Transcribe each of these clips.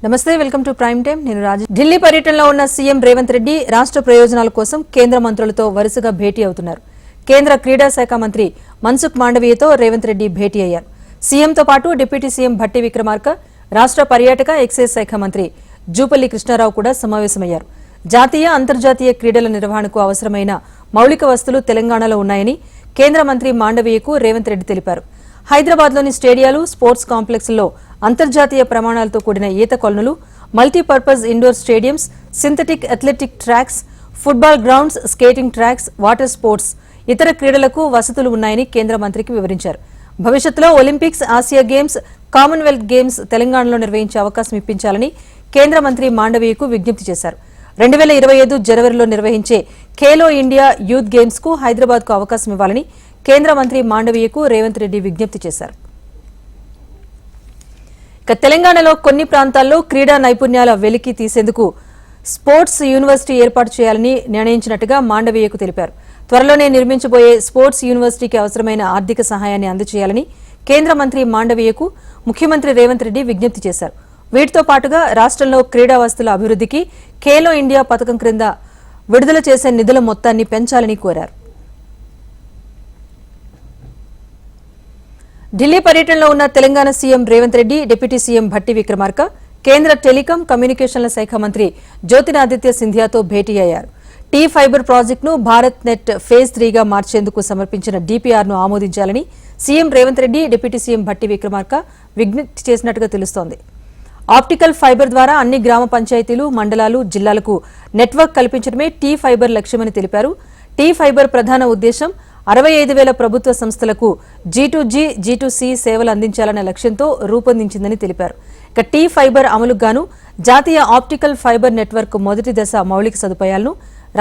నమస్తే, welcome to prime time. నేను రాజు. ఢిల్లీ పర్యటనలో ఉన్న సీఎం రేవంత్ రెడ్డి రాష్ట్ర ప్రయోజనాల కోసం కేంద్ర మంత్రులతో వరుసగా భేటీ అవుతున్నారు. కేంద్ర క్రీడా శాఖ మంత్రి మన్సుఖ్ మాండవీయతో రేవంత్ రెడ్డి భేటీ అయ్యారు. సీఎంతో పాటు డిప్యూటీ సీఎం భట్టి విక్రమార్క, రాష్ట్ర పర్యాటక ఎక్సైజ్ శాఖ మంత్రి జూపల్లి కృష్ణారావు కూడా సమావేశమయ్యారు. జాతీయ అంతర్జాతీయ క్రీడల నిర్వహణకు అవసరమైన మౌలిక వసతులు తెలంగాణలో ఉన్నాయని కేంద్ర మంత్రి మాండవీయకు రేవంత్ రెడ్డి తెలిపారు. హైదరాబాద్లోని స్టేడియాలు, స్పోర్ట్స్ కాంప్లెక్స్లో అంతర్జాతీయ ప్రమాణాలతో కూడిన ఈత కొలనులు, multipurpose indoor stadiums, synthetic athletic tracks, football grounds, skating tracks, water sports, ఇతర క్రీడలకు వసతులు ఉన్నాయని కేంద్ర మంత్రికి వివరించారు. భవిష్యత్తులో Olympics, Asia games, Commonwealth games తెలంగాణలో నిర్వహించే అవకాశం ఇప్పించాలని కేంద్ర మంత్రి మాండవీయకు విజ్ఞప్తి చేశారు. 2025 జనవరిలో నిర్వహించే ఖేలో ఇండియా యూత్ గేమ్స్ కు హైదరాబాద్ కు అవకాశం ఇవ్వాలని కేంద్ర మంత్రి మాండవీయకు రేవంత్ రెడ్డి విజ్ఞప్తి చేశారు. తెలంగాణలో కొన్ని ప్రాంతాల్లో క్రీడా నైపుణ్యాల వెలికి తీసేందుకు స్పోర్ట్స్ యూనివర్సిటీ ఏర్పాటు చేయాలని నిర్ణయించినట్టుగా మాండవీయకు తెలిపారు. త్వరలోనే నిర్మించబోయే స్పోర్ట్స్ యూనివర్సిటీకి అవసరమైన ఆర్థిక సహాయాన్ని అందజేయాలని కేంద్ర మంత్రి మాండవీయకు ముఖ్యమంత్రి రేవంత్ రెడ్డి విజ్ఞప్తి చేశారు. వీటితో పాటుగా రాష్ట్రంలో క్రీడా వసతుల అభివృద్ధికి ఖేలో ఇండియా పథకం క్రింద విడుదల చేసే నిధుల మొత్తాన్ని పెంచాలని కోరారు. ఢిల్లీ పర్యటనలో ఉన్న Telangana CM Revanth Reddy, deputy CM Bhatti Vikramarka, కేంద్ర టెలికాం కమ్యూనికేషన్ల శాఖ మంత్రి జ్యోతిరాదిత్య సింధియాతో భేటీ అయ్యారు. టీ ఫైబర్ ప్రాజెక్టును భారత్ నెట్ ఫేజ్ 3గా మార్చేందుకు సమర్పించిన డీపీఆర్ను ఆమోదించాలని CM Revanth Reddy, deputy CM Bhatti Vikramarka విజ్ఞప్తి చేసినట్టుగా తెలుస్తోంది. ఆప్టికల్ ఫైబర్ ద్వారా అన్ని గ్రామ పంచాయతీలు, మండలాలు, జిల్లాలకు నెట్వర్క్ కల్పించడమే టీ ఫైబర్ లక్ష్యమని తెలిపారు. టీ ఫైబర్ ప్రధాన ఉద్దేశం 65,000 ప్రభుత్వ సంస్థలకు G2G, G2C సేవలు అందించాలన్న లక్ష్యంతో రూపొందించిందని తెలిపారు. ఇక టీ ఫైబర్ అమలుకు గాను జాతీయ ఆప్టికల్ ఫైబర్ నెట్వర్క్ మొదటి దశ మౌలిక సదుపాయాలను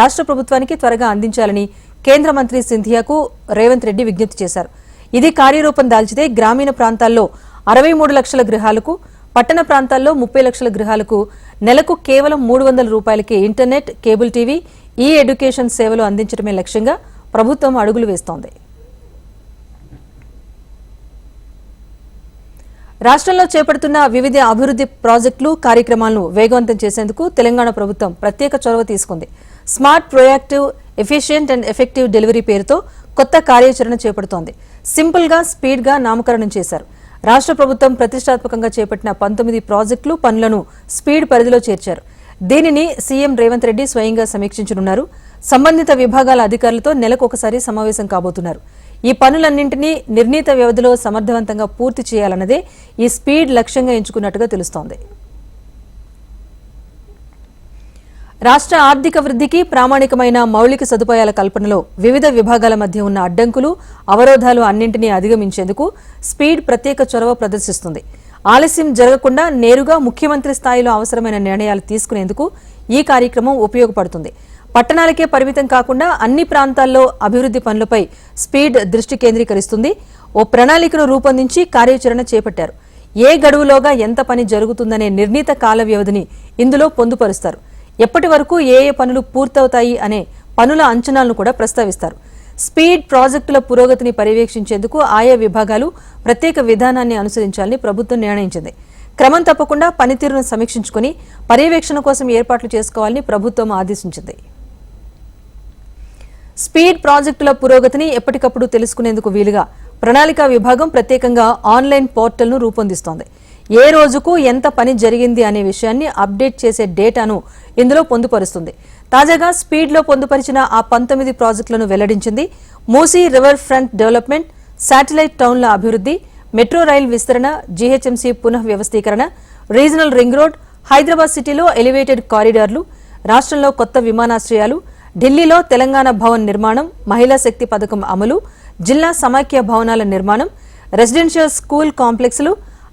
రాష్ట్ర ప్రభుత్వానికి త్వరగా అందించాలని కేంద్ర మంత్రి సింధియాకు రేవంత్ రెడ్డి విజ్ఞప్తి చేశారు. ఇది కార్యరూపం దాల్చితే గ్రామీణ ప్రాంతాల్లో 63 లక్షల గృహాలకు, పట్టణ ప్రాంతాల్లో 30 లక్షల గృహాలకు నెలకు కేవలం 300 రూపాయలకే ఇంటర్నెట్, కేబుల్ టీవీ, ఈ ఎడ్యుకేషన్ సేవలు అందించడమే లక్ష్యంగా ప్రభుత్వం అడుగులు వేస్తోంది. రాష్ట్రంలో చేపడుతున్న వివిధ అభివృద్ధి ప్రాజెక్టులు, కార్యక్రమాలను వేగవంతం చేసేందుకు తెలంగాణ ప్రభుత్వం ప్రత్యేక చొరవ తీసుకుంది. Smart, proactive, efficient and effective delivery పేరుతో కొత్త కార్యాచరణ చేపడుతోంది. సింపుల్ గా, స్పీడ్ గా నామకరణం చేశారు. రాష్ట్ర ప్రభుత్వం ప్రతిష్టాత్మకంగా చేపట్టిన 19 ప్రాజెక్టులు, పనులను స్పీడ్ పరిధిలో చేర్చారు. దీనిని సీఎం రేవంత్ రెడ్డి స్వయంగా సమీక్షించనున్నారు. సంబంధిత విభాగాల అధికారులతో నెలకు ఒకసారి సమావేశం కాబోతున్నారు. ఈ పనులన్నింటినీ నిర్ణీత వ్యవధిలో సమర్థవంతంగా పూర్తి చేయాలన్నదే ఈ స్పీడ్ లక్ష్యంగా ఎంచుకున్నట్టుగా తెలుస్తోంది. రాష్ట్ర ఆర్థిక వృద్ధికి ప్రామాణికమైన మౌలిక సదుపాయాల కల్పనలో వివిధ విభాగాల మధ్య ఉన్న అడ్డంకులు, అవరోధాలు అన్నింటినీ అధిగమించేందుకు స్పీడ్ ప్రత్యేక చొరవ ప్రదర్శిస్తుంది. ఆలస్యం జరగకుండా నేరుగా ముఖ్యమంత్రి స్థాయిలో అవసరమైన నిర్ణయాలు తీసుకునేందుకు ఈ కార్యక్రమం ఉపయోగపడుతుంది. పట్టణాలకే పరిమితం కాకుండా అన్ని ప్రాంతాల్లో అభివృద్ధి పనులపై స్పీడ్ దృష్టి కేంద్రీకరిస్తుంది. ఓ ప్రణాళికను రూపొందించి కార్యాచరణ చేపట్టారు. ఏ గడువులోగా ఎంత పని జరుగుతుందనే నిర్ణీత కాల వ్యవధిని ఇందులో పొందుపరుస్తారు. ఎప్పటి వరకు ఏ ఏ పనులు పూర్తవుతాయి అనే పనుల అంచనాలను కూడా ప్రస్తావిస్తారు. స్పీడ్ ప్రాజెక్టుల పురోగతిని పర్యవేక్షించేందుకు ఆయా విభాగాలు ప్రత్యేక విధానాన్ని అనుసరించాలని ప్రభుత్వం నిర్ణయించింది. క్రమం తప్పకుండా పనితీరును సమీక్షించుకుని పర్యవేక్షణ కోసం ఏర్పాట్లు చేసుకోవాలని ప్రభుత్వం ఆదేశించింది. స్పీడ్ ప్రాజెక్టుల పురోగతిని ఎప్పటికప్పుడు తెలుసుకునేందుకు వీలుగా ప్రణాళికా విభాగం ప్రత్యేకంగా ఆన్లైన్ పోర్టల్ను రూపొందిస్తోంది. ఏ రోజుకు ఎంత పని జరిగింది అనే విషయాన్ని అప్డేట్ చేసే డేటాను ఇందులో పొందుపరుస్తుంది. తాజాగా స్పీడ్లో పొందుపరిచిన ఆ 19 ప్రాజెక్టులను వెల్లడించింది. Musi river front development, satellite టౌన్ల అభివృద్ధి, మెట్రో రైల్ విస్తరణ, జీహెచ్ఎంసీ పునః వ్యవస్థీకరణ, రీజనల్ రింగ్ రోడ్, హైదరాబాద్ సిటీలో ఎలివేటెడ్ కారిడార్లు, రాష్ట్రంలో కొత్త విమానాశ్రయాలు, ఢిల్లీలో తెలంగాణ భవన్ నిర్మాణం, మహిళా శక్తి పథకం అమలు, జిల్లా సమాఖ్య భవనాల నిర్మాణం, రెసిడెన్షియల్ స్కూల్ కాంప్లెక్స్లు,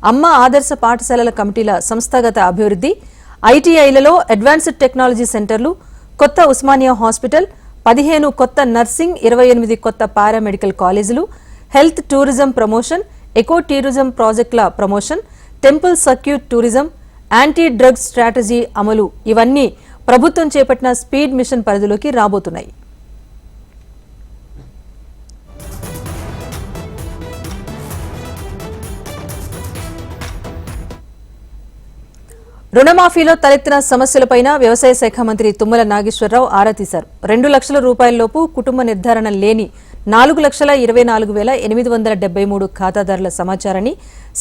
అమ్మ ఆదర్శ పాఠశాలల కమిటీల సంస్థాగత అభివృద్ధి, ఐటీఐలలో అడ్వాన్స్డ్ టెక్నాలజీ సెంటర్లు, కొత్త ఉస్మానియా హాస్పిటల్, 15 కొత్త నర్సింగ్, 28 కొత్త పారామెడికల్ కాలేజీలు, health tourism promotion, eco tourism ప్రాజెక్టుల promotion, temple circuit tourism, anti drugs strategy అమలు ఇవన్నీ ప్రభుత్వం చేపట్టిన స్పీడ్ మిషన్ పరిధిలోకి రాబోతున్నాయి. రుణమాఫీలో తలెత్తిన సమస్యలపైన వ్యవసాయ శాఖ మంత్రి తుమ్మల నాగేశ్వరరావు ఆరా తీశారు. 2 లక్షల రూపాయలలోపు కుటుంబ నిర్ధారణ లేని 4,24,873 ఖాతాదారుల సమాచారాన్ని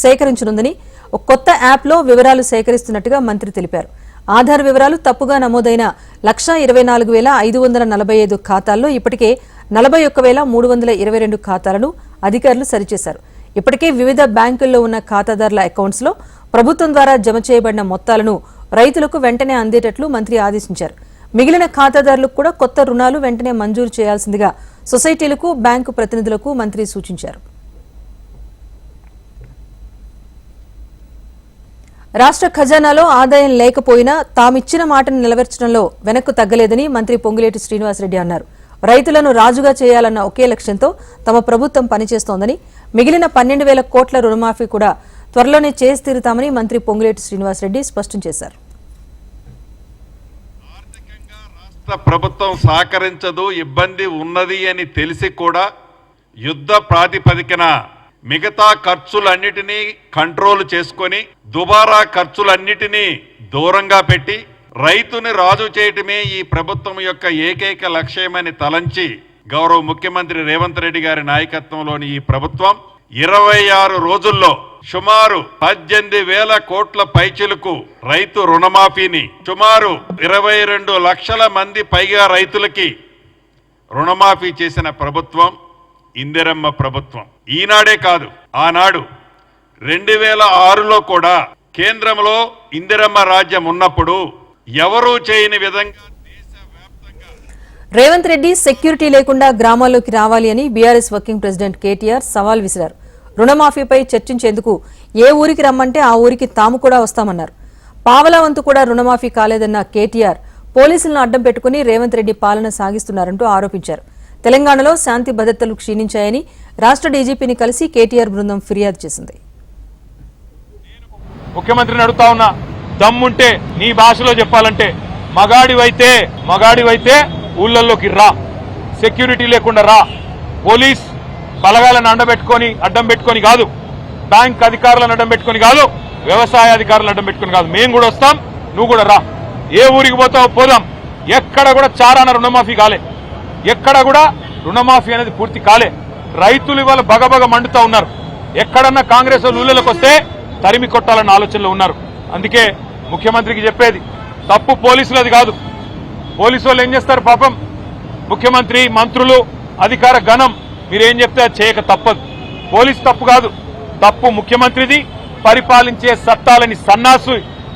సేకరించనుందని ఒక కొత్త యాప్లో వివరాలు సేకరిస్తున్నట్టుగా మంత్రి తెలిపారు. ఆధార్ వివరాలు తప్పుగా నమోదైన 1,24,545 ఖాతాల్లో ఇప్పటికే 41,322 ఖాతాలను అధికారులు సరిచేశారు. ఇప్పటికే వివిధ బ్యాంకుల్లో ఉన్న ఖాతాదారుల అకౌంట్స్ లో ప్రభుత్వం ద్వారా జమ చేయబడిన మొత్తాలను రైతులకు వెంటనే అందేటట్లు మంత్రి ఆదేశించారు. మిగిలిన ఖాతాదారులకు కూడా కొత్త రుణాలు వెంటనే మంజూరు చేయాల్సిందిగా సొసైటీలకు బ్యాంకు ప్రతినిధులకు మంత్రి సూచించారు. రాష్ట్ర ఖజానాలో ఆదాయం లేకపోయినా తామిచ్చిన మాటను నెరవేర్చడంలో వెనక్కు తగ్గలేదని మంత్రి పొంగులేటి శ్రీనివాసరెడ్డి అన్నారు. రైతులను రాజుగా చేయాలన్న ఒకే లక్ష్యంతో తమ ప్రభుత్వం పనిచేస్తోందని, మిగిలిన 12,000 కోట్ల రుణమాఫీ కూడా త్వరలోనే చేసి తీరుతామని మంత్రి పొంగులేటి శ్రీనివాసరెడ్డి స్పష్టం చేశారు. రాష్ట్ర ప్రభుత్వం సహకరించదు, ఇబ్బంది ఉన్నది అని తెలిసి కూడా యుద్ధ ప్రాతిపదికన మిగతా ఖర్చులన్నిటినీ కంట్రోల్ చేసుకొని దుబారా ఖర్చులన్నిటినీ దూరంగా పెట్టి రైతుని రాజు చేయటమే ఈ ప్రభుత్వం యొక్క ఏకైక లక్ష్యమని తలంచి గౌరవ ముఖ్యమంత్రి రేవంత్ రెడ్డి గారి నాయకత్వంలోని ఈ ప్రభుత్వం 26 రోజుల్లో సుమారు 18,000 కోట్ల పైచిలకు రైతు రుణమాఫీని, సుమారు 22 లక్షల మంది పైగా రైతులకి రుణమాఫీ చేసిన ప్రభుత్వం ఇందిరమ్మ ప్రభుత్వం. ఈనాడే కాదు, ఆనాడు 2006లో కూడా కేంద్రంలో ఇందిరమ్మ రాజ్యం ఉన్నప్పుడు ఎవరూ చేయని విధంగా రేవంత్ రెడ్డి సెక్యూరిటీ లేకుండా గ్రామాల్లోకి రావాలి అని బీఆర్ఎస్ వర్కింగ్ ప్రెసిడెంట్ కేటీఆర్ సవాల్ విసిరారు. రుణమాఫీపై చర్చించేందుకు ఏ ఊరికి రమ్మంటే ఆ ఊరికి తాము కూడా వస్తామన్నారు. పావలా వంతు కూడా రుణమాఫీ కాలేదన్న కేటీఆర్ పోలీసులను అడ్డం పెట్టుకుని రేవంత్ రెడ్డి పాలన సాగిస్తున్నారంటూ ఆరోపించారు. తెలంగాణలో శాంతి భద్రతలు క్షీణించాయని రాష్ట్ర డీజీపీని కలిసి కేటీఆర్ బృందం ఫిర్యాదు చేసింది. ముఖ్యమంత్రిని అడుగుతా ఉన్నా, దమ్ముంటే నీ భాషలో చెప్పాలంటే మగాడివైతే ఊళ్ళల్లోకి రా, సెక్యూరిటీ లేకుండా రా, పోలీస్ బలగాలను అడ్డం పెట్టుకొని కాదు, బ్యాంక్ అధికారులను అడ్డం పెట్టుకొని కాదు, వ్యవసాయ అధికారులను అడ్డం పెట్టుకొని కాదు, మేము కూడా వస్తాం, నువ్వు కూడా రా. ఏ ఊరికి పోతావో పోదాం. ఎక్కడ కూడా చారాన రుణమాఫీ కాలే, ఎక్కడ కూడా రుణమాఫీ అనేది పూర్తి కాలే. రైతులు ఇవాళ బగబగ మండుతా ఉన్నారు. ఎక్కడన్నా కాంగ్రెస్ ఊళ్ళలోకి వస్తే తరిమి కొట్టాలన్న ఆలోచనలో ఉన్నారు. అందుకే ముఖ్యమంత్రికి చెప్పేది, తప్పు పోలీసులది కాదు. పోలీసు వాళ్ళు ఏం చేస్తారు పాపం, ముఖ్యమంత్రి, మంత్రులు, అధికార గణం మీరేం చెప్తే అది చేయక తప్పదు. పోలీసు తప్పు కాదు, తప్పు ముఖ్యమంత్రిది, పరిపాలించే చట్టాలని సన్నాసు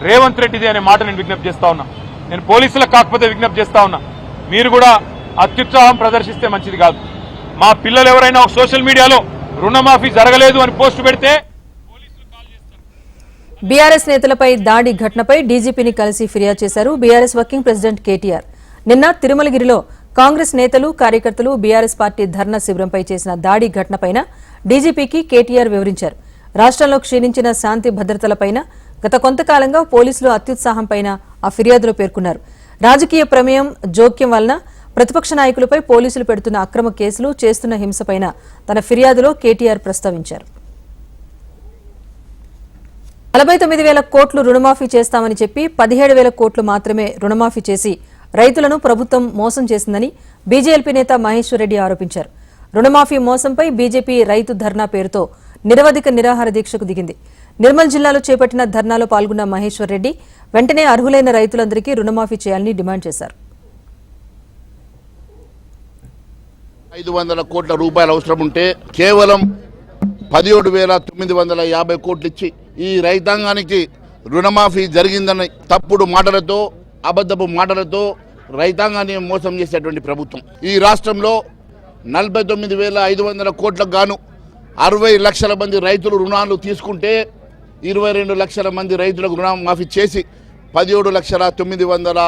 రేవంత్ రెడ్డిది అనే మాట నేను విజ్ఞప్తి చేస్తా ఉన్నా. నేను పోలీసులకు కాకపోతే విజ్ఞప్తి చేస్తా ఉన్నా, మీరు కూడా అత్యుత్సాహం ప్రదర్శిస్తే మంచిది కాదు. మా పిల్లలు ఎవరైనా ఒక సోషల్ మీడియాలో రుణమాఫీ జరగలేదు అని పోస్టు పెడితే బీఆర్ఎస్ నేతలపై దాడి ఘటనపై డీజీపీని కలిసి ఫిర్యాదు చేశారు బీఆర్ఎస్ వర్కింగ్ ప్రెసిడెంట్ కేటీఆర్. నిన్న తిరుమలగిరిలో కాంగ్రెస్ నేతలు, కార్యకర్తలు బీఆర్ఎస్ పార్టీ ధర్నా శిబిరంపై చేసిన దాడి ఘటనపైన డీజీపీకి కేటీఆర్ వివరించారు. రాష్ట్రంలో క్షీణించిన శాంతి భద్రతలపైన గత కొంతకాలంగా పోలీసులు అత్యుత్సాహంపైన ఆ ఫిర్యాదులో పేర్కొన్నారు. రాజకీయ ప్రమేయం, జోక్యం వలన ప్రతిపక్ష నాయకులపై పోలీసులు పెడుతున్న అక్రమ కేసులు, చేస్తున్న హింసపైన తన ఫిర్యాదులో కేటీఆర్ ప్రస్తావించారు. 49,000 కోట్లు రుణమాఫీ చేస్తామని చెప్పి 17,000 కోట్లు మాత్రమే రుణమాఫీ చేసి రైతులను ప్రభుత్వం మోసం చేసిందని బీజేపీ నేత మహేశ్వర్ రెడ్డి ఆరోపించారు. రుణమాఫీ మోసంపై బీజేపీ రైతు ధర్నా పేరుతో నిరవధిక నిరాహార దీక్షకు దిగింది. నిర్మల్ జిల్లాలో చేపట్టిన ధర్నాలో పాల్గొన్న మహేశ్వర్ రెడ్డి వెంటనే అర్హులైన రైతులందరికీ రుణమాఫీ చేయాలని డిమాండ్ చేశారు. 500 కోట్ల రూపాయలు అవసరం ఉంటే కేవలం 17,950 కోట్లు ఇచ్చి ఈ రైతాంగానికి రుణమాఫీ జరిగిందని తప్పుడు మాటలతో, అబద్ధపు మాటలతో రైతాంగాన్ని మోసం చేసేటువంటి ప్రభుత్వం. ఈ రాష్ట్రంలో 49,500 కోట్లకు గాను 60 లక్షల మంది రైతులు రుణాలు తీసుకుంటే 22 లక్షల మంది రైతులకు రుణమాఫీ చేసి 17,900.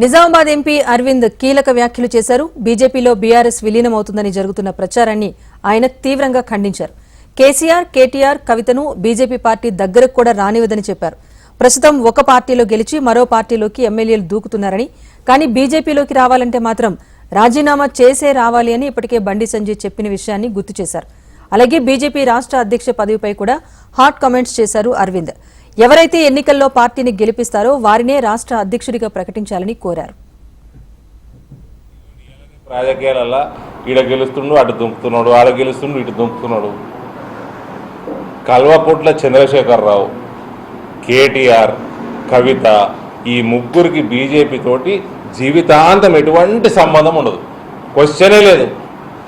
నిజామాబాద్ ఎంపీ అరవింద్ కీలక వ్యాఖ్యలు చేశారు. బీజేపీలో బీఆర్ఎస్ విలీనమవుతుందని జరుగుతున్న ప్రచారాన్ని ఆయన తీవ్రంగా ఖండించారు. కేసీఆర్, కేటీఆర్ కవితను బీజేపీ పార్టీ దగ్గరకు కూడా రానివ్వదని చెప్పారు. ప్రస్తుతం ఒక పార్టీలో గెలిచి మరో పార్టీలోకి ఎమ్మెల్యేలు దూకుతున్నారని, కానీ బీజేపీలోకి రావాలంటే మాత్రం రాజీనామా చేసే రావాలి అని ఇప్పటికే బండి సంజయ్ చెప్పిన విషయాన్ని గుర్తు చేశారు. అలాగే బీజేపీ రాష్ట్ర అధ్యక్ష పదవిపై కూడా హాట్ కామెంట్స్ చేశారు అరవింద్. ఎవరైతే ఎన్నికల్లో పార్టీని గెలిపిస్తారో వారినే రాష్ట్ర అధ్యక్షుడిగా ప్రకటించాలని కోరారు. రాజకీయాలలో ఈడ గెలుస్తుండు అటు దుంకుతున్నాడు, ఆడ గెలుస్తుండు ఇటు దుంకుతున్నాడు. కల్వకుంట్ల చంద్రశేఖరరావు, కేటీఆర్, కవిత ఈ ముగ్గురికి బీజేపీ తోటి జీవితాంతం ఎటువంటి సంబంధం ఉండదు, క్వశ్చనే లేదు.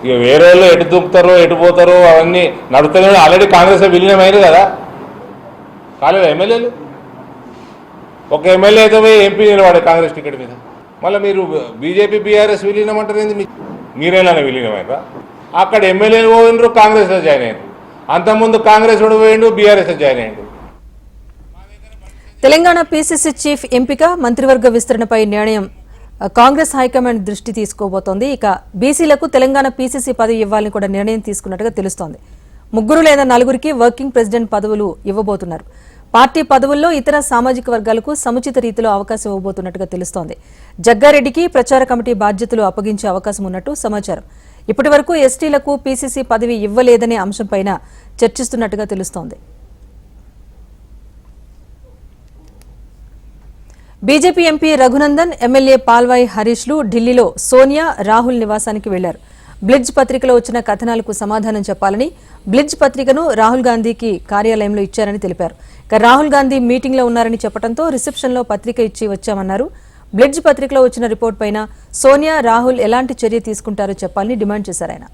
ఇక వేరే వాళ్ళు ఎటు దుంపుతారో ఎటు పోతారో అవన్నీ నడుస్తూనే. ఆల్రెడీ కాంగ్రెస్ విలీనమైంది కదా, కాలేదు ఎమ్మెల్యేలు. ఒక ఎమ్మెల్యే అయితే పోయి ఎంపీ నిలబడే కాంగ్రెస్ టికెట్ మీద. మళ్ళీ మీరు బీజేపీ బీఆర్ఎస్ విలీనం అంటారేంది? మీరేలానే విలీనమైనరా? అక్కడ ఎమ్మెల్యేలు పోయినరు, కాంగ్రెస్లో జాయిన్ అయ్యారు. అంతకుముందు కాంగ్రెస్ వాడు పోయిండు, బీఆర్ఎస్ జాయిన్ అయ్యాడు. తెలంగాణ పీసీసీ చీఫ్ ఎంపిక, మంత్రివర్గ విస్తరణపై నిర్ణయం కాంగ్రెస్ హైకమాండ్ దృష్టి తీసుకోబోతోంది. ఇక బీసీలకు తెలంగాణ పీసీసీ పదవి ఇవ్వాలని కూడా నిర్ణయం తీసుకున్నట్టుగా తెలుస్తోంది. 3 లేదా 4కి వర్కింగ్ ప్రెసిడెంట్ పదవులు ఇవ్వబోతున్నారు. పార్టీ పదవుల్లో ఇతర సామాజిక వర్గాలకు సముచిత రీతిలో అవకాశం ఇవ్వబోతున్నట్టుగా తెలుస్తోంది. జగ్గారెడ్డికి ప్రచార కమిటీ బాధ్యతలు అప్పగించే అవకాశం ఉన్నట్టు సమాచారం. ఇప్పటి వరకు ఎస్టీలకు పీసీసీ పదవి ఇవ్వలేదనే అంశంపైన చర్చిస్తున్నట్టుగా తెలుస్తోంది. BJP MP Raghunandan, MLA Palvai హరీష్లు ఢిల్లీలో సోనియా, రాహుల్ నివాసానికి వెళ్లారు. బ్లిడ్జ్ పత్రికలో వచ్చిన కథనాలకు సమాధానం చెప్పాలని బ్లిడ్జ్ పత్రికను రాహుల్ గాంధీకి కార్యాలయంలో ఇచ్చారని తెలిపారు. రాహుల్ గాంధీ మీటింగ్లో ఉన్నారని చెప్పడంతో రిసెప్షన్లో పత్రిక ఇచ్చి వచ్చామన్నారు. బ్లిడ్జ్ పత్రికలో వచ్చిన రిపోర్ట్ పైన సోనియా, రాహుల్ ఎలాంటి చర్య తీసుకుంటారో చెప్పాలని డిమాండ్ చేశారు ఆయన.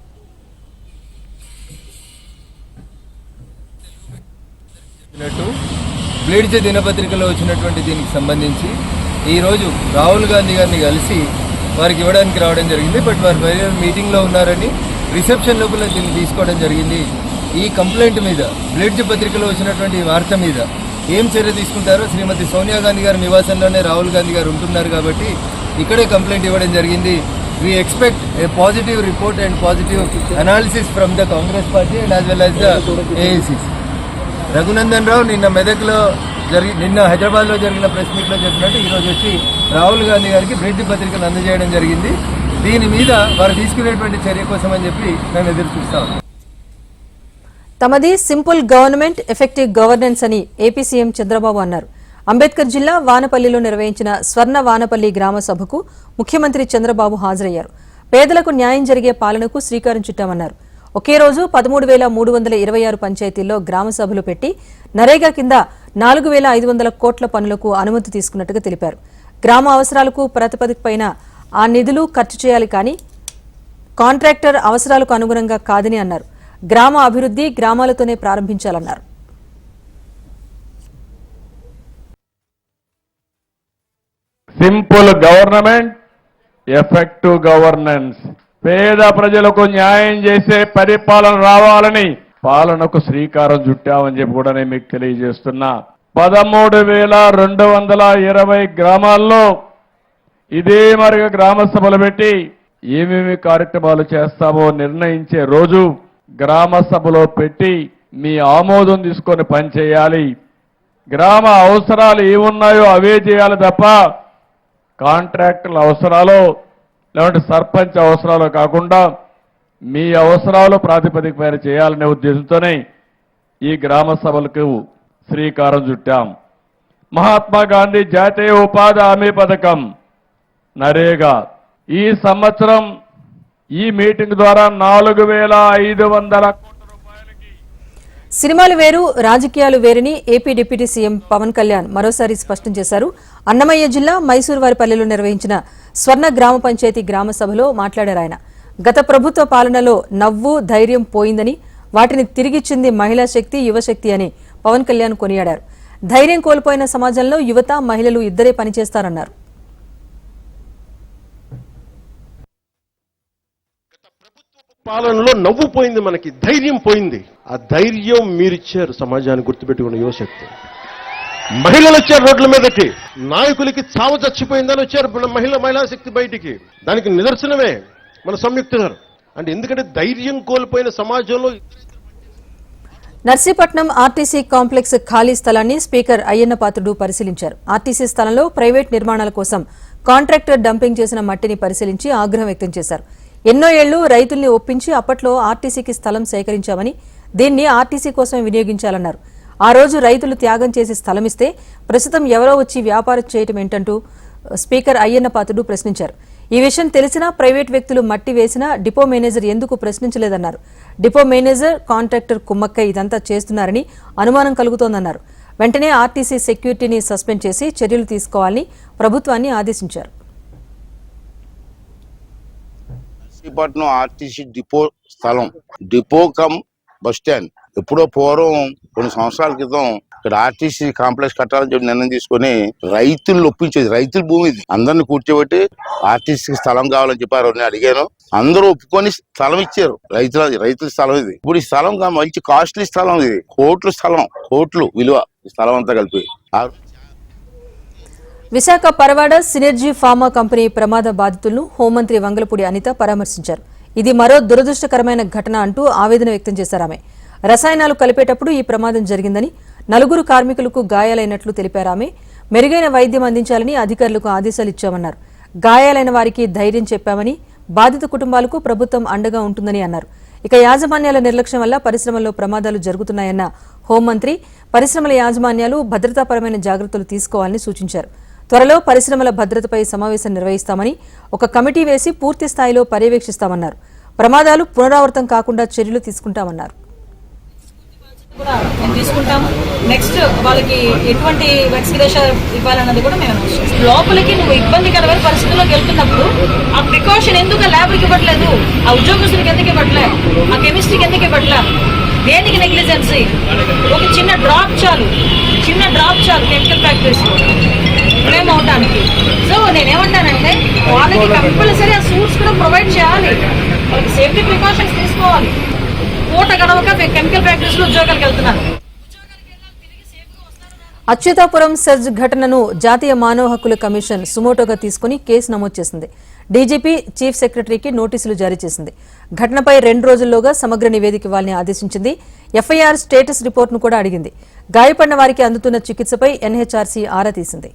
బ్లిడ్జ్ దినపత్రికలో వచ్చినటువంటి దీనికి సంబంధించి ఈరోజు రాహుల్ గాంధీ గారిని కలిసి వారికి ఇవ్వడానికి రావడం జరిగింది. బట్ వారు బయట మీటింగ్లో ఉన్నారని రిసెప్షన్ లోపల దీన్ని తీసుకోవడం జరిగింది. ఈ కంప్లైంట్ మీద, బ్లిడ్జ్ పత్రికలో వచ్చినటువంటి వార్త మీద ఏం చర్య తీసుకుంటారో శ్రీమతి సోనియా గాంధీ గారి నివాసంలోనే రాహుల్ గాంధీ గారు ఉంటున్నారు కాబట్టి ఇక్కడే కంప్లైంట్ ఇవ్వడం జరిగింది. We expect a positive report and positive analysis from the Congress party and as well as the AACs. Raghunandan Rao నిన్న హైదరాబాద్లో జరిగిన ప్రెస్ మీట్లో చెప్పినట్టు ఈరోజు వచ్చి రాహుల్ గాంధీ గారికి బ్లిడ్జ్ పత్రికను అందజేయడం జరిగింది. దీని మీద వారు తీసుకునేటువంటి చర్య కోసం అని చెప్పి మేము ఎదురు చూస్తాం. తమది సింపుల్ గవర్నమెంట్, ఎఫెక్టివ్ గవర్నెన్స్ అని ఏపీ సీఎం చంద్రబాబు అన్నారు. అంబేద్కర్ జిల్లా వానపల్లిలో నిర్వహించిన స్వర్ణ వానపల్లి గ్రామ సభకు ముఖ్యమంత్రి చంద్రబాబు హాజరయ్యారు. పేదలకు న్యాయం జరిగే పాలనకు శ్రీకారం చుట్టామన్నారు. ఒకే రోజు 13,326 పంచాయతీల్లో గ్రామ సభలు పెట్టి నరేగా కింద 4,500 కోట్ల పనులకు అనుమతి తీసుకున్నట్టుగా తెలిపారు. గ్రామ అవసరాలకు ప్రాతిపదికపైన ఆ నిధులు ఖర్చు చేయాలి కానీ కాంట్రాక్టర్ అవసరాలకు అనుగుణంగా కాదని అన్నారు. గ్రామ అభివృద్ధి గ్రామాలతోనే ప్రారంభించాలన్నారు. Simple government, effective governance. పేద ప్రజలకు న్యాయం చేసే పరిపాలన రావాలని పాలనకు శ్రీకారం చుట్టామని చెప్పి కూడా నేను మీకు తెలియజేస్తున్నా. 13,220 గ్రామాల్లో ఇదే మరిగా గ్రామ సభలు పెట్టి ఏమేమి కార్యక్రమాలు చేస్తామో నిర్ణయించే రోజు గ్రామ సభలో పెట్టి మీ ఆమోదం తీసుకొని పనిచేయాలి. గ్రామ అవసరాలు ఏమున్నాయో అవే చేయాలి తప్ప కాంట్రాక్టుల అవసరాలు లేదంటే సర్పంచ్ అవసరాలు కాకుండా మీ అవసరాలు ప్రాతిపదిక పైన చేయాలనే ఉద్దేశంతోనే ఈ గ్రామ సభలకు శ్రీకారం చుట్టాం. మహాత్మా గాంధీ జాతీయ ఉపాధి హామీ పథకం నరేగా ఈ సంవత్సరం ఈ మీటింగ్ ద్వారా 4,500 కోట్ల రూపాయలకి. సినిమాలు వేరు, రాజకీయాలు వేరని AP deputy CM Pawan Kalyan మరోసారి స్పష్టం చేశారు. అన్నమయ్య జిల్లా మైసూరువారిపల్లిలో నిర్వహించిన స్వర్ణ గ్రామ పంచాయతీ గ్రామ సభలో మాట్లాడారు ఆయన. గత ప్రభుత్వ పాలనలో నవ్వు, ధైర్యం పోయిందని, వాటిని తిరిగిచ్చింది మహిళా శక్తి, యువశక్తి అని పవన్ కళ్యాణ్ కొనియాడారు. ధైర్యం కోల్పోయిన సమాజంలో యువత, మహిళలు ఇద్దరే పనిచేస్తారన్నారు. పాలనలో నవ్వు పోయింది, మనకి ధైర్యం పోయింది. ఆ ధైర్యం మీరిచ్చారు సమాజాన్ని గుర్తుపెట్టుకున్న యువశక్తి. మహిళలు వచ్చారు రోడ్ల మీదకి, నాయకులకి చావు చచ్చిపోయిందని వచ్చారు మహిళా శక్తి బయటికి. దానికి నిదర్శనమే మన సంయుక్త గారు. అంటే ఎందుకంటే ధైర్యం కోల్పోయిన సమాజంలో. నర్సీపట్నం ఆర్టీసీ కాంప్లెక్స్ ఖాళీ స్థలాన్ని స్పీకర్ అయ్యన్న పాత్రుడు పరిశీలించారు. ఆర్టీసీ స్థలంలో ప్రైవేట్ నిర్మాణాల కోసం కాంట్రాక్టర్ డంపింగ్ చేసిన మట్టిని పరిశీలించి ఆగ్రహం వ్యక్తం చేశారు. ఎన్నో ఏళ్లు రైతుల్ని ఒప్పించి అప్పట్లో ఆర్టీసీకి స్థలం సేకరించామని, దీన్ని ఆర్టీసీ కోసం వినియోగించాలన్నారు. ఆ రోజు రైతులు త్యాగం చేసి స్థలమిస్తే ప్రస్తుతం ఎవరో వచ్చి వ్యాపారం చేయటం ఏంటంటూ స్పీకర్ అయ్యన్న పాత్రుడు ప్రశ్నించారు. ఈ విషయం తెలిసినా ప్రైవేట్ వ్యక్తులు మట్టి వేసినా డిపో మేనేజర్ ఎందుకు ప్రశ్నించలేదన్నారు. డిపో మేనేజర్, కాంట్రాక్టర్ కుమ్మక్కై ఇదంతా చేస్తున్నారని అనుమానం కలుగుతోందన్నారు. వెంటనే ఆర్టీసీ సెక్యూరిటీని సస్పెండ్ చేసి చర్యలు తీసుకోవాలని ప్రభుత్వాన్ని ఆదేశించారు. నర్సీపట్నం ఆర్టీసీ డిపో స్థలం, డిపో కమ్ బస్ స్టాండ్. ఎప్పుడో పూర్వం కొన్ని సంవత్సరాల క్రితం ఇక్కడ ఆర్టీసీ కాంప్లెక్స్ కట్టాలని చెప్పి నిర్ణయం తీసుకుని రైతులు ఒప్పించేది. రైతుల భూమి ఇది. అందరిని కూర్చోబెట్టి ఆర్టీసీకి స్థలం కావాలని చెప్పారు. నేను అడిగాను, అందరూ ఒప్పుకొని స్థలం ఇచ్చారు. రైతుల స్థలం ఇది. ఇప్పుడు ఈ స్థలం మంచి కాస్ట్లీ స్థలం ఇది. కోట్లు విలువ ఈ స్థలం అంతా కలిపి. Visakha Paravada synergy pharma company ప్రమాద బాధితులను హోంమంత్రి వంగలపూడి అనిత పరామర్శించారు. ఇది మరో దురదృష్టకరమైన ఘటన అంటూ ఆవేదన వ్యక్తం చేశారు ఆమె. రసాయనాలు కలిపేటప్పుడు ఈ ప్రమాదం జరిగిందని, 4 కార్మికులకు గాయాలైనట్లు తెలిపారు ఆమె. మెరుగైన వైద్యం అందించాలని అధికారులకు ఆదేశాలు ఇచ్చామన్నారు. గాయాలైన వారికి ధైర్యం చెప్పామని, బాధిత కుటుంబాలకు ప్రభుత్వం అండగా ఉంటుందని అన్నారు. ఇక యాజమాన్యాల నిర్లక్ష్యం వల్ల పరిశ్రమల్లో ప్రమాదాలు జరుగుతున్నాయన్న హోంమంత్రి పరిశ్రమల యాజమాన్యాలు భద్రతాపరమైన జాగ్రత్తలు తీసుకోవాలని సూచించారు. త్వరలో పరిశ్రమల భద్రతపై సమావేశం నిర్వహిస్తామని, ఒక కమిటీ వేసి పూర్తి స్థాయిలో పర్యవేక్షిస్తామన్నారు. ప్రమాదాలు పునరావృతం కాకుండా చర్యలు తీసుకుంటామన్నారు. మేము తీసుకుంటాము. నెక్స్ట్ వాళ్ళకి ఎటువంటి వెక్సిలేషన్ ఇవ్వాలన్నది కూడా మేము లోపలికి నువ్వు ఇబ్బందికరమైన పరిస్థితుల్లోకి వెళ్తున్నప్పుడు ఆ ప్రికాషన్ ఎందుకు ల్యాబ్కి ఇవ్వట్లేదు, ఆ ఉద్యోగస్తులకు ఎందుకు ఇవ్వట్లే, ఆ కెమిస్ట్రీకి ఎందుకు ఇవ్వట్లే, దేనికి నెగ్లిజెన్సీ? ఒక చిన్న డ్రాప్ చాలు కెమికల్ ఫ్యాక్టరీస్ ఫ్లేమ్ అవటానికి. సో నేనేమంటానంటే వాళ్ళకి కంపల్సరీ ఆ సూట్స్ కూడా ప్రొవైడ్ చేయాలి, వాళ్ళకి సేఫ్టీ ప్రికాషన్స్ తీసుకోవాలి. పూట గడవక కెమికల్ ఫ్యాక్టరీస్ లో ఉద్యోగాలకు వెళ్తున్నారు. అచ్యుతాపురం సెర్జ్ ఘటనను జాతీయ మానవ హక్కుల కమిషన్ సుమోటోగా తీసుకుని కేసు నమోదు చేసింది. డీజీపీ చీఫ్ సెక్రటరీకి నోటీసులు జారీ చేసింది. ఘటనపై 2 రోజుల్లోగా సమగ్ర నివేదిక ఇవ్వాలని ఆదేశించింది. ఎఫ్ఐఆర్ స్టేటస్ రిపోర్టును కూడా అడిగింది. గాయపడిన వారికి అందుతున్న చికిత్సపై ఎన్హెచ్ఆర్సీ ఆరా తీసింది.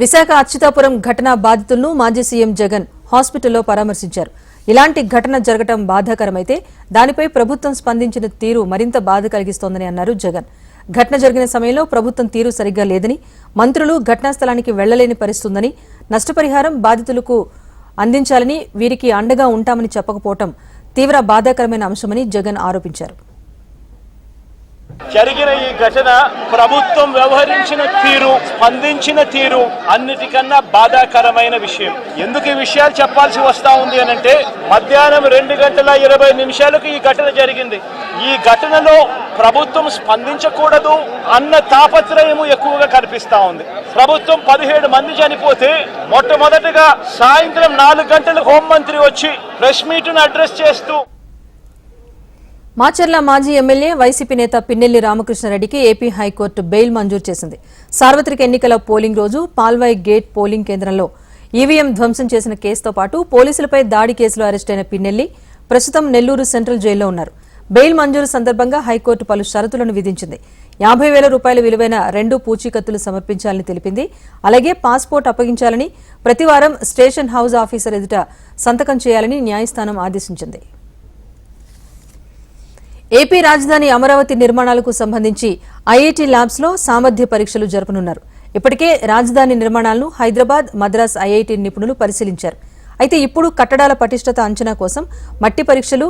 విశాఖ అచ్యుతాపురం ఘటన బాధితులను మాజీ సీఎం జగన్ హాస్పిటల్లో పరామర్శించారు. ఇలాంటి ఘటన జరగడం బాధాకరమైతే దానిపై ప్రభుత్వం స్పందించిన తీరు మరింత బాధ కలిగిస్తోందని అన్నారు జగన్. ఘటన జరిగిన సమయంలో ప్రభుత్వం తీరు సరిగ్గా లేదని, మంత్రులు ఘటనా స్థలానికి వెళ్లలేని పరిస్థితుందని, నష్టపరిహారం బాధితులకు అందించాలని, వీరికి అండగా ఉంటామని చెప్పకపోవడం తీవ్ర బాధాకరమైన అంశమని జగన్ ఆరోపించారు. జరిగిన ఈ ఘటన ప్రభుత్వం వ్యవహరించిన తీరు, స్పందించిన తీరు అన్నిటికన్నా బాధాకరమైన విషయం. ఎందుకు ఈ విషయాలు చెప్పాల్సి వస్తా ఉంది అనంటే, మధ్యాహ్నం 2:20 ఈ ఘటన జరిగింది. ఈ ఘటనలో ప్రభుత్వం స్పందించకూడదు అన్న తాపత్రయము ఎక్కువగా కనిపిస్తా ఉంది. ప్రభుత్వం 17 మంది చనిపోతే మొట్టమొదటిగా సాయంత్రం 4 గంటలకు హోంమంత్రి వచ్చి ప్రెస్ మీట్ను అడ్రస్ చేస్తూ మాచర్ల మాజీ ఎమ్మెల్యే వైసీపీ నేత పిన్నెల్లి రామకృష్ణారెడ్డికి ఏపీ హైకోర్టు బెయిల్ మంజూరు చేసింది. సార్వత్రిక ఎన్నికల పోలింగ్ రోజు పాల్వాయి గేట్ పోలింగ్ కేంద్రంలో ఈవీఎం ధ్వంసం చేసిన కేసుతో పాటు పోలీసులపై దాడి కేసులో అరెస్టైన పిన్నెల్లి ప్రస్తుతం నెల్లూరు సెంట్రల్ జైల్లో ఉన్నారు. బెయిల్ మంజూరు సందర్భంగా హైకోర్టు పలు షరతులను విధించింది. 50,000 రూపాయల విలువైన 2 పూచీకత్తులు సమర్పించాలని తెలిపింది. అలాగే పాస్పోర్ట్ అప్పగించాలని, ప్రతివారం స్టేషన్ హౌస్ ఆఫీసర్ ఎదుట సంతకం చేయాలని న్యాయస్థానం ఆదేశించింది. ఏపీ రాజధాని అమరావతి నిర్మాణాలకు సంబంధించి ఐఐటీ ల్యాబ్స్ లో సామర్థ్య పరీక్షలు జరపనున్నారు. ఇప్పటికే రాజధాని నిర్మాణాలను హైదరాబాద్, మద్రాస్ ఐఐటీ నిపుణులు పరిశీలించారు. అయితే ఇప్పుడు కట్టడాల పటిష్టత అంచనా కోసం మట్టి పరీక్షలు,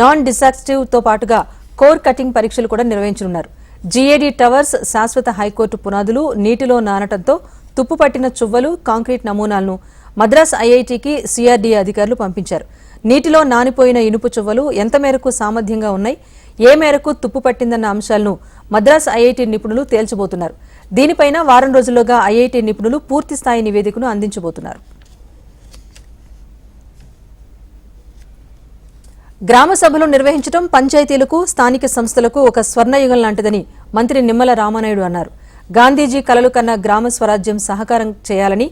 నాన్ డిసాస్టివ్ తో పాటుగా కోర్ కటింగ్ పరీక్షలు కూడా నిర్వహించనున్నారు. జీఏడీ టవర్స్ శాశ్వత హైకోర్టు పునాదులు నీటిలో నానటంతో తుప్పు పట్టిన చువ్వలు, కాంక్రీట్ నమూనాలను మద్రాస్ ఐఐటీకి సిఆర్డీఏ అధికారులు పంపించారు. నీటిలో నానిపోయిన ఇనుపు చువ్వలు ఎంత మేరకు సామర్థ్యంగా ఉన్నాయి, ఏ మేరకు తుప్పు పట్టిందన్న అంశాలను మద్రాస్ ఐఐటీ నిపుణులు తేల్చబోతున్నారు. దీనిపైన వారం రోజుల్లోగా ఐఐటీ నిపుణులు పూర్తి స్థాయి నివేదికను అందించబోతున్నారు. గ్రామ సభలు నిర్వహించడం పంచాయతీలకు, స్థానిక సంస్థలకు ఒక స్వర్ణయుగం లాంటిదని మంత్రి నిమ్మల రామానాయుడు అన్నారు. గాంధీజీ కలలు కన్న గ్రామ స్వరాజ్యం సహకారం చేయాలని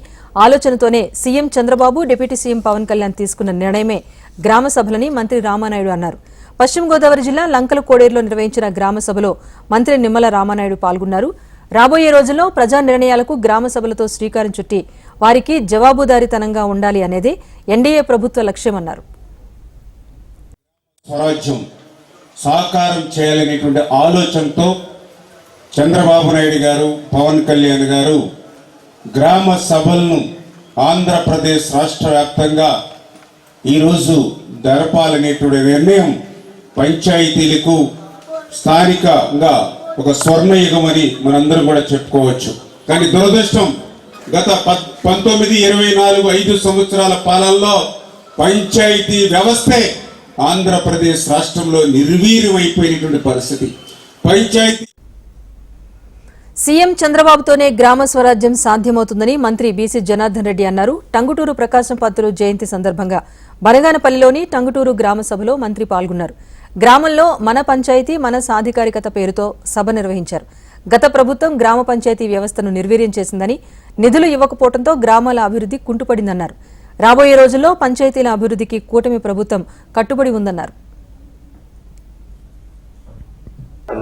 ఆలోచనతోనే CM Chandrababu, deputy CM Pawan Kalyan తీసుకున్న నిర్ణయమే గ్రామ సభలని మంత్రి రామానాయుడు అన్నారు. పశ్చిమ గోదావరి జిల్లా లంకల కోడేరులో నిర్వహించిన గ్రామ సభలో మంత్రి నిమ్మల రామానాయుడు పాల్గొన్నారు. రాబోయే రోజుల్లో ప్రజా నిర్ణయాలకు గ్రామ సభలతో శ్రీకారం చుట్టి వారికి జవాబుదారీతనంగా ఉండాలి అనేదే ఎన్డీఏ ప్రభుత్వ లక్ష్యమన్నారు. స్వరాజ్యం సాకారం చేయాలనేటువంటి ఆలోచనతో చంద్రబాబు నాయుడు గారు, పవన్ కళ్యాణ్ గారు గ్రామ సభలను ఆంధ్రప్రదేశ్ రాష్ట్ర వ్యాప్తంగా ఈరోజు జరపాలనేటువంటి నిర్ణయం పంచాయతీలకు స్థానికంగా ఒక స్వర్ణయుగం అని మనందరం కూడా చెప్పుకోవచ్చు. కానీ దురదృష్టం గత 19, 24, 5 సంవత్సరాల పాలనలో పంచాయతీ వ్యవస్థే ఆంధ్రప్రదేశ్ రాష్ట్రంలో నిర్వీర్యమైపోయినటువంటి పరిస్థితి. పంచాయతీ సీఎం చంద్రబాబుతోనే గ్రామ స్వరాజ్యం సాధ్యమవుతుందని మంత్రి బీసీ జనార్దన్ రెడ్డి అన్నారు. టంగుటూరు ప్రకాశం పంతులు జయంతి సందర్భంగా బనగానపల్లిలోని టంగుటూరు గ్రామ సభలో మంత్రి పాల్గొన్నారు. గ్రామంలో మన పంచాయతీ మన సాధికారికత పేరుతో సభ నిర్వహించారు. గత ప్రభుత్వం గ్రామ పంచాయతీ వ్యవస్థను నిర్వీర్యం చేసిందని, నిధులు ఇవ్వకపోవడంతో గ్రామాల అభివృద్ధి కుంటుపడిందన్నారు. రాబోయే రోజుల్లో పంచాయతీల అభివృద్ధికి కూటమి ప్రభుత్వం కట్టుబడి ఉందన్నారు.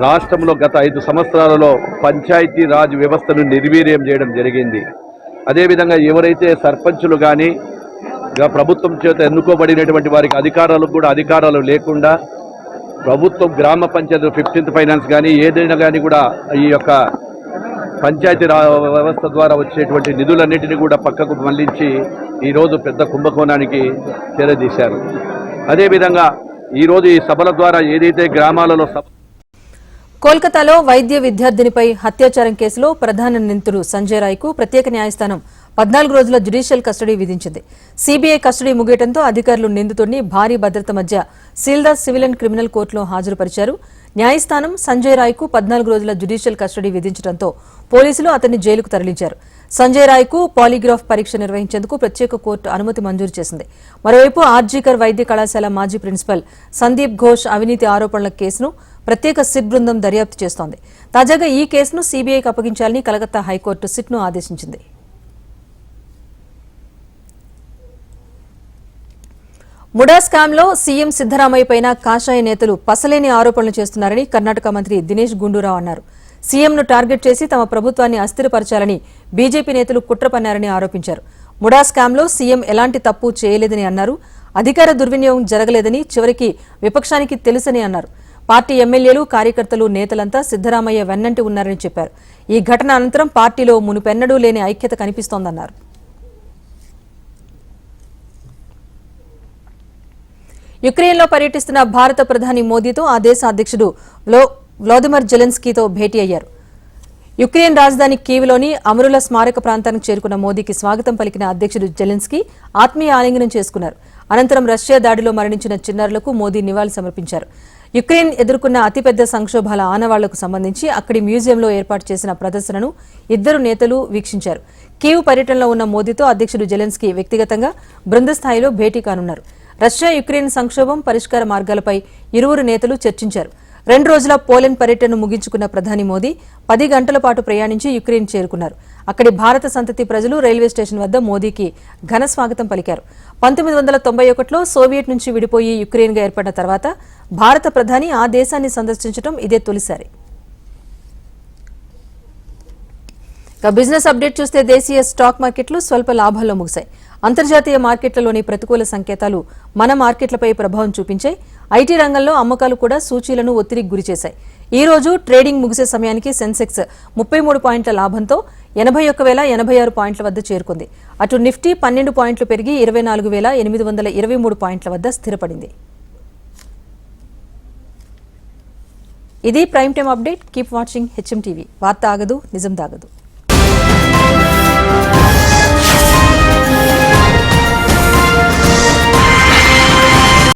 రాష్ట్రంలో గత 5 సంవత్సరాలలో పంచాయతీ రాజ్ వ్యవస్థను నిర్వీర్యం చేయడం జరిగింది. అదేవిధంగా ఎవరైతే సర్పంచులు కానీ ప్రభుత్వం చేత ఎన్నుకోబడినటువంటి వారికి అధికారాలు లేకుండా ప్రభుత్వం గ్రామ పంచాయతీ 15th ఫైనాన్స్ కానీ ఏదైనా కానీ కూడా ఈ యొక్క పంచాయతీ వ్యవస్థ ద్వారా వచ్చేటువంటి నిధులన్నింటినీ కూడా పక్కకు మళ్లించి ఈరోజు పెద్ద కుంభకోణానికి తెరదీశారు. అదేవిధంగా ఈరోజు ఈ సభల ద్వారా ఏదైతే గ్రామాలలో కోల్కతాలో వైద్య విద్యార్థినిపై అత్యాచారం కేసులో ప్రధాన నిందితుడు సంజయ్ రాయ్కు ప్రత్యేక న్యాయస్థానం 14 రోజుల జ్యుడిషియల్ కస్టడీ విధించింది. సీబీఐ కస్టడీ ముగియడంతో అధికారులు నిందితుడిని భారీ భద్రత మధ్య సీల్దాస్ సివిల్ అండ్ క్రిమినల్ కోర్టులో హాజరుపరిచారు. న్యాయస్థానం సంజయ్ రాయ్కు 14 రోజుల జ్యుడిషియల్ కస్టడీ విధించడంతో పోలీసులు అతన్ని జైలుకు తరలించారు. సంజయ్ రాయ్కు పాలిగ్రాఫ్ పరీక్ష నిర్వహించేందుకు ప్రత్యేక కోర్టు అనుమతి మంజూరు చేసింది. మరోవైపు ఆర్జీకర్ వైద్య కళాశాల మాజీ ప్రిన్సిపల్ సందీప్ ఘోష్ అవినీతి ఆరోపణల కేసును ప్రత్యేక సిట్ బృందం దర్యాప్తు చేస్తోంది. తాజాగా ఈ కేసును సీబీఐకి అప్పగించాలని కలకత్తా హైకోర్టు సిట్ను ఆదేశించింది. ముడా స్కామ్లో సీఎం సిద్దరామయ్యపైన కాషాయ నేతలు పసలేని ఆరోపణలు చేస్తున్నారని కర్ణాటక మంత్రి దినేష్ గుండూరావు అన్నారు. సీఎంను టార్గెట్ చేసి తమ ప్రభుత్వాన్ని అస్థిరపరచాలని బీజేపీ నేతలు కుట్ర పన్నారని ఆరోపించారు. ముడా స్కామ్లో సీఎం ఎలాంటి తప్పు చేయలేదని అన్నారు. అధికార దుర్వినియోగం జరగలేదని, చివరికి విపక్షానికి తెలుసని అన్నారు. పార్టీ ఎమ్మెల్యేలు, కార్యకర్తలు, నేతలంతా సిద్దరామయ్య వెన్నంటి ఉన్నారని చెప్పారు. ఈ ఘటన అనంతరం పార్టీలో మునుపెన్నడూ లేని ఐక్యత కనిపిస్తోందన్నారు. యుక్రెయిన్లో పర్యటిస్తున్న భారత ప్రధాని మోదీతో ఆ దేశ అధ్యక్షుడు వ్లాదిమిర్ జెలెన్స్కీతో భేటీ అయ్యారు. యుక్రెయిన్ రాజధాని కీవ్లోని అమరుల స్మారక ప్రాంతానికి చేరుకున్న మోదీకి స్వాగతం పలికిన అధ్యక్షుడు జెలెన్స్కీ ఆత్మీయ ఆలింగనం చేసుకున్నారు. అనంతరం రష్యా దాడిలో మరణించిన చిన్నారులకు మోదీ నివాళి సమర్పించారు. యుక్రెయిన్ ఎదుర్కొన్న అతిపెద్ద సంక్షోభాల ఆనవాళ్లకు సంబంధించి అక్కడి మ్యూజియంలో ఏర్పాటు చేసిన ప్రదర్శనను ఇద్దరు నేతలు వీక్షించారు. కీవ్ పర్యటనలో ఉన్న మోదీతో అధ్యక్షుడు జెలెన్స్కీ వ్యక్తిగతంగా బృందస్థాయిలో భేటీ కానున్నారు. రష్యా యుక్రెయిన్ సంక్షోభం పరిష్కార మార్గాలపై ఇరువురు నేతలు చర్చించారు. 2 రోజుల పోలెండ్ పర్యటనను ముగించుకున్న ప్రధాని మోదీ 10 గంటల పాటు ప్రయాణించి యుక్రెయిన్ చేరుకున్నారు. అక్కడి భారత సంతతి ప్రజలు రైల్వే స్టేషన్ వద్ద మోదీకి ఘన స్వాగతం పలికారు. 1991లో సోవియట్ నుంచి విడిపోయి యుక్రెయిన్గా ఏర్పడిన తర్వాత భారత ప్రధాని ఆ దేశాన్ని సందర్శించడం ఇదే తొలిసారి. బిజినెస్ అప్డేట్ చూస్తే దేశీయ స్టాక్ మార్కెట్లు స్వల్ప లాభాల్లో ముగిశాయి. అంతర్జాతీయ మార్కెట్లలోని ప్రతికూల సంకేతాలు మన మార్కెట్లపై ప్రభావం చూపించాయి. ఐటీ రంగంలో అమ్మకాలు కూడా సూచీలను ఒత్తిడికి గురిచేశాయి. ఈ రోజు ట్రేడింగ్ ముగిసే సమయానికి సెన్సెక్స్ 33 పాయింట్ల లాభంతో 81,086 పాయింట్ల వద్ద చేరుకుంది. అటు నిఫ్టీ 12 పాయింట్లు పెరిగి 24,823 పాయింట్ల వద్ద స్థిరపడింది. ఇది prime time update. Keep watching HM TV. వార్త ఆగదు, నిజం దాగదు.